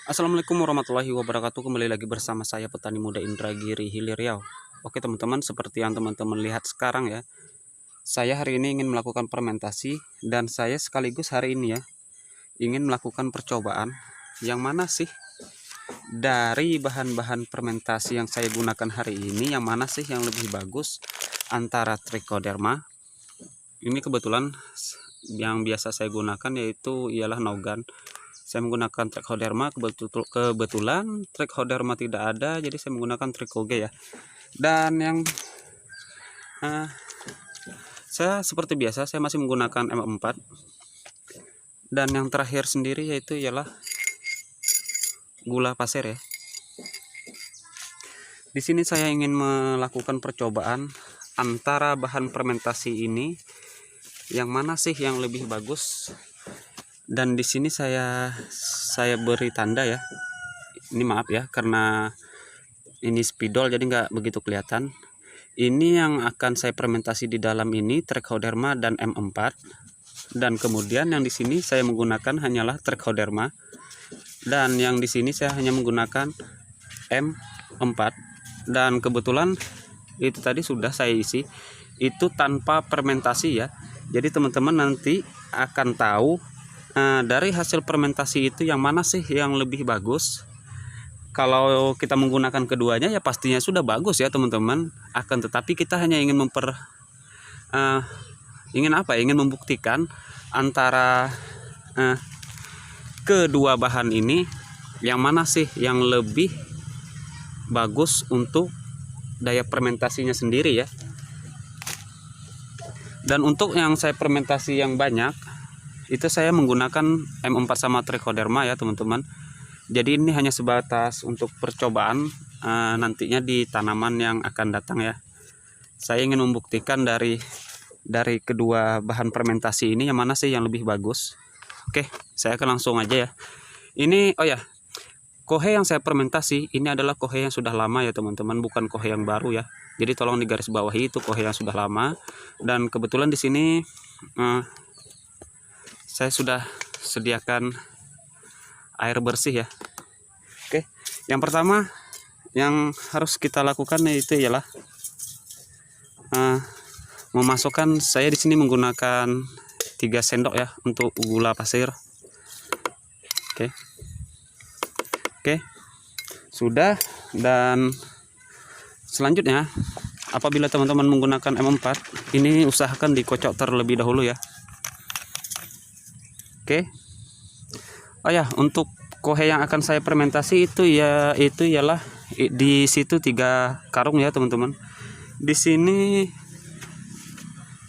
Assalamualaikum warahmatullahi wabarakatuh. Kembali lagi bersama saya petani muda Indragiri Hilir Riau. Oke teman-teman, seperti yang teman-teman lihat sekarang ya, saya hari ini ingin melakukan fermentasi dan saya sekaligus hari ini ya ingin melakukan percobaan yang mana sih dari bahan-bahan fermentasi yang saya gunakan hari ini, yang mana sih yang lebih bagus antara Trichoderma. Ini kebetulan yang biasa saya gunakan yaitu ialah Nogan. Saya menggunakan Trichoderma, kebetulan Trichoderma tidak ada, jadi saya menggunakan Trichoge ya. Dan yang saya seperti biasa saya masih menggunakan M4. Dan yang terakhir sendiri yaitu ialah gula pasir ya. Di sini saya ingin melakukan percobaan antara bahan fermentasi ini, yang mana sih yang lebih bagus. Dan di sini saya beri tanda ya. Ini maaf ya, karena ini spidol jadi nggak begitu kelihatan. Ini yang akan saya fermentasi di dalam ini Trichoderma dan M4. Dan kemudian yang di sini saya menggunakan hanyalah Trichoderma. Dan yang di sini saya hanya menggunakan M4. Dan kebetulan itu tadi sudah saya isi. Itu tanpa fermentasi ya. Jadi teman-teman nanti akan tahu dari hasil fermentasi itu yang mana sih yang lebih bagus. Kalau kita menggunakan keduanya ya pastinya sudah bagus ya teman-teman. Akan tetapi kita hanya ingin ingin membuktikan antara kedua bahan ini yang mana sih yang lebih bagus untuk daya fermentasinya sendiri ya. Dan untuk yang saya fermentasi yang banyak itu saya menggunakan M4 sama Trichoderma ya teman-teman. Jadi ini hanya sebatas untuk percobaan nantinya di tanaman yang akan datang ya. Saya ingin membuktikan dari kedua bahan fermentasi ini yang mana sih yang lebih bagus. Oke, saya akan langsung aja ya. Ini kohe yang saya fermentasi ini adalah kohe yang sudah lama ya teman-teman, bukan kohe yang baru ya. Jadi tolong digaris bawahi, itu kohe yang sudah lama. Dan kebetulan di sini saya sudah sediakan air bersih ya. Oke, yang pertama yang harus kita lakukan itu ialah memasukkan, saya di sini menggunakan 3 sendok ya untuk gula pasir. Oke, sudah. Dan selanjutnya apabila teman-teman menggunakan M4 ini usahakan dikocok terlebih dahulu ya. Oke. Untuk kohe yang akan saya fermentasi itu ialah di situ 3 karung ya teman-teman. Di sini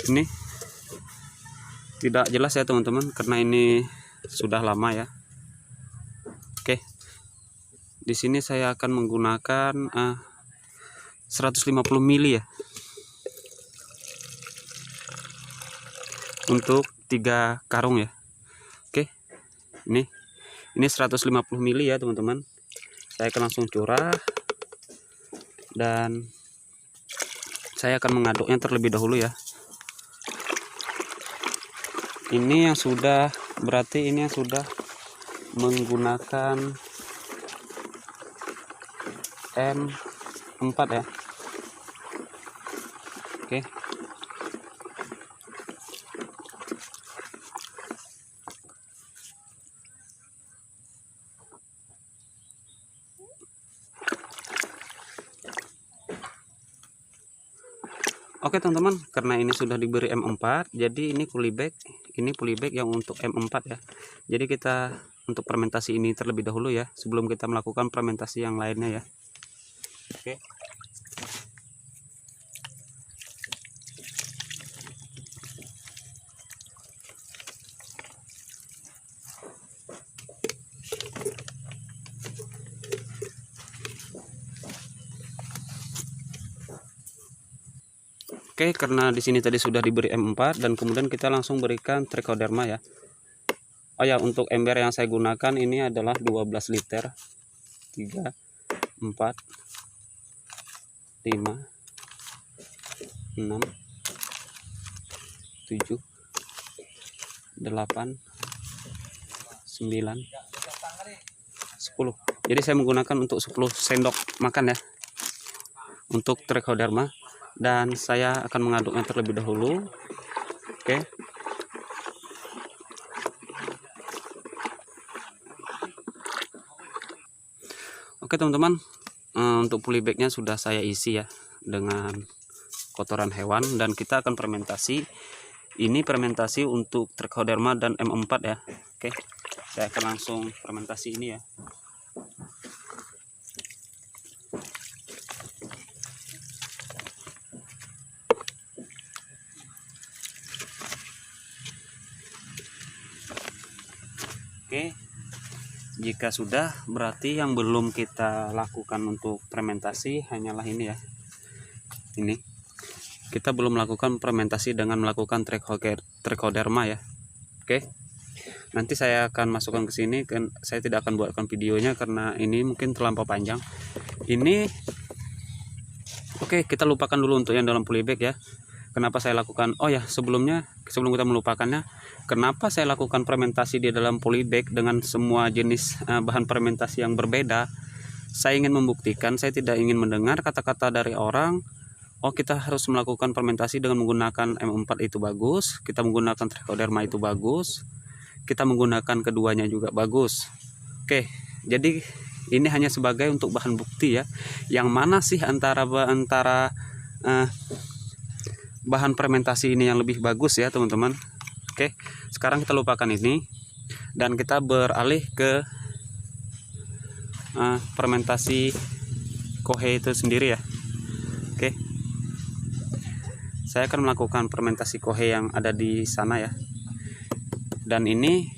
ini tidak jelas ya teman-teman karena ini sudah lama ya. Oke. Di sini saya akan menggunakan 150 ml ya. Untuk 3 karung ya. Oke. Ini 150 ml ya teman-teman. Saya akan langsung curah dan saya akan mengaduknya terlebih dahulu ya. Ini yang sudah, berarti ini yang sudah menggunakan M4 ya. Oke. Oke teman-teman, karena ini sudah diberi M4, jadi ini polybag yang untuk M4 ya. Jadi kita untuk fermentasi ini terlebih dahulu ya, sebelum kita melakukan fermentasi yang lainnya ya. Oke. Oke, karena di sini tadi sudah diberi M4 dan kemudian kita langsung berikan Trichoderma ya. Untuk ember yang saya gunakan ini adalah 12 liter. 3 4 5 6 7 8 9 10 10. Jadi saya menggunakan untuk 10 sendok makan ya untuk trichoderma, dan saya akan mengaduknya terlebih dahulu. Oke. Oke teman-teman, untuk polybagnya sudah saya isi ya dengan kotoran hewan, dan kita akan fermentasi. Ini fermentasi untuk trichoderma dan M4 ya. Oke, saya akan langsung fermentasi ini ya. Oke, jika sudah, berarti yang belum kita lakukan untuk fermentasi hanyalah ini ya. Ini kita belum melakukan fermentasi dengan melakukan trichoderma ya. Oke, nanti saya akan masukkan ke sini. Saya tidak akan buatkan videonya karena ini mungkin terlampau panjang. Ini oke, kita lupakan dulu untuk yang dalam polybag ya. Kenapa saya lakukan? Oh ya, sebelum kita melupakannya, kenapa saya lakukan fermentasi di dalam polybag dengan semua jenis bahan fermentasi yang berbeda? Saya ingin membuktikan, saya tidak ingin mendengar kata-kata dari orang, oh kita harus melakukan fermentasi dengan menggunakan M4 itu bagus, kita menggunakan trichoderma itu bagus, kita menggunakan keduanya juga bagus. Oke, jadi ini hanya sebagai untuk bahan bukti ya. Yang mana sih antara bahan fermentasi ini yang lebih bagus ya teman-teman. Oke, sekarang kita lupakan ini dan kita beralih ke fermentasi kohe itu sendiri ya. Oke, saya akan melakukan fermentasi kohe yang ada di sana ya. Dan ini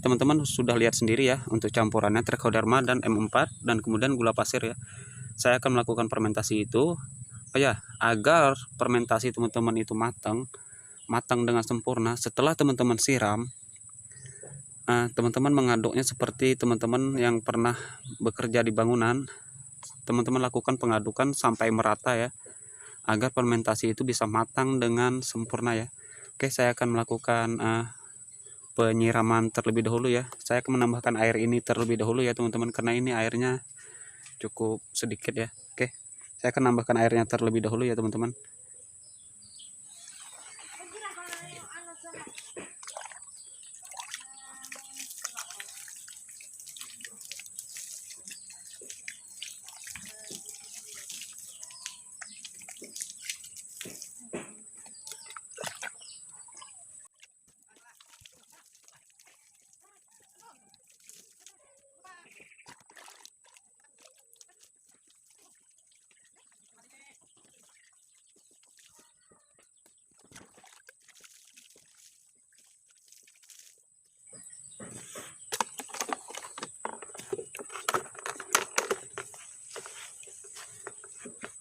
teman-teman sudah lihat sendiri ya untuk campurannya trichoderma dan M4 dan kemudian gula pasir ya. Saya akan melakukan fermentasi itu agar fermentasi teman-teman itu matang dengan sempurna. Setelah teman-teman siram, teman-teman mengaduknya seperti teman-teman yang pernah bekerja di bangunan. Teman-teman lakukan pengadukan sampai merata ya, agar fermentasi itu bisa matang dengan sempurna ya. Oke, saya akan melakukan penyiraman terlebih dahulu ya. Saya akan menambahkan air ini terlebih dahulu ya teman-teman, karena ini airnya cukup sedikit ya. Oke, saya akan nambahkan airnya terlebih dahulu ya teman-teman.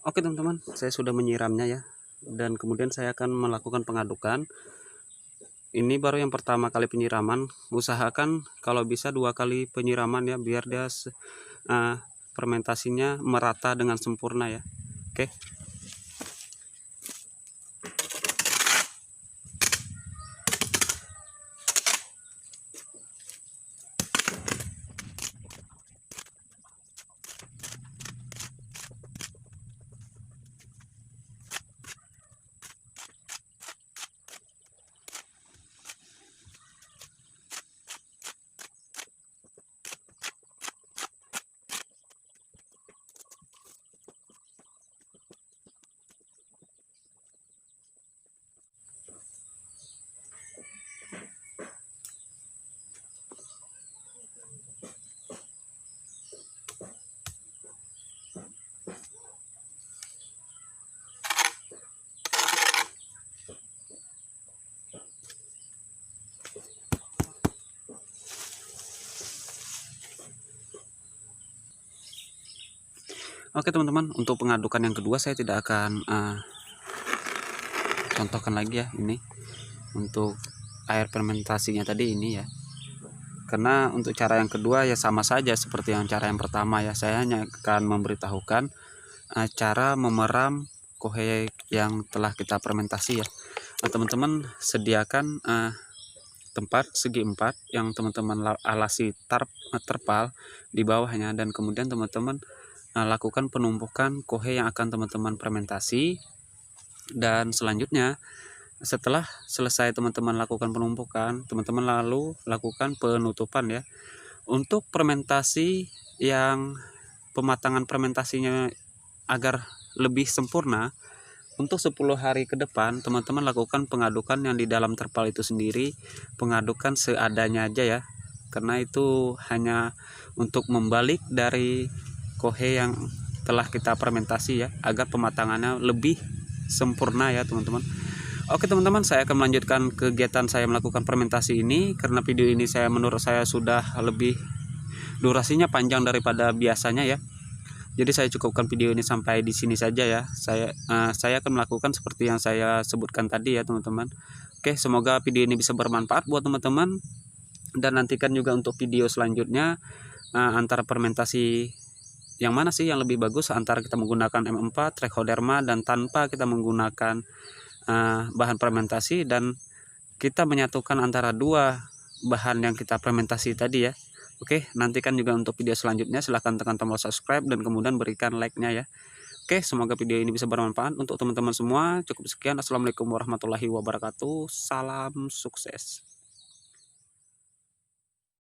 Oke teman-teman, saya sudah menyiramnya ya, dan kemudian saya akan melakukan pengadukan. Ini baru yang pertama kali penyiraman. Usahakan kalau bisa 2 kali penyiraman ya, biar dia fermentasinya merata dengan sempurna ya. Oke. Oke teman-teman, untuk pengadukan yang kedua saya tidak akan contohkan lagi ya ini untuk air fermentasinya tadi ini ya, karena untuk cara yang kedua ya sama saja seperti yang cara yang pertama ya. Saya hanya akan memberitahukan cara memeram kohe yang telah kita fermentasi ya. Nah teman-teman sediakan tempat segi 4 yang teman-teman alasi terpal di bawahnya, dan kemudian teman-teman lakukan penumpukan kohe yang akan teman-teman fermentasi. Dan selanjutnya setelah selesai teman-teman lakukan penumpukan, teman-teman lalu lakukan penutupan ya. Untuk fermentasi yang pematangan fermentasinya agar lebih sempurna, untuk 10 hari ke depan teman-teman lakukan pengadukan yang di dalam terpal itu sendiri, pengadukan seadanya aja ya, karena itu hanya untuk membalik dari kohe yang telah kita fermentasi ya, agar pematangannya lebih sempurna ya teman-teman. Oke teman-teman, saya akan melanjutkan kegiatan saya melakukan fermentasi ini, karena video ini menurut saya sudah lebih durasinya panjang daripada biasanya ya. Jadi saya cukupkan video ini sampai di sini saja ya. Saya akan melakukan seperti yang saya sebutkan tadi ya teman-teman. Oke, semoga video ini bisa bermanfaat buat teman-teman, dan nantikan juga untuk video selanjutnya antara fermentasi yang mana sih yang lebih bagus, antara kita menggunakan M4 Trichoderma dan tanpa kita menggunakan bahan fermentasi, dan kita menyatukan antara dua bahan yang kita fermentasi tadi ya. Oke, nantikan juga untuk video selanjutnya. Silahkan tekan tombol subscribe dan kemudian berikan like-nya ya. Oke, semoga video ini bisa bermanfaat untuk teman-teman semua. Cukup sekian. Assalamualaikum warahmatullahi wabarakatuh. Salam sukses.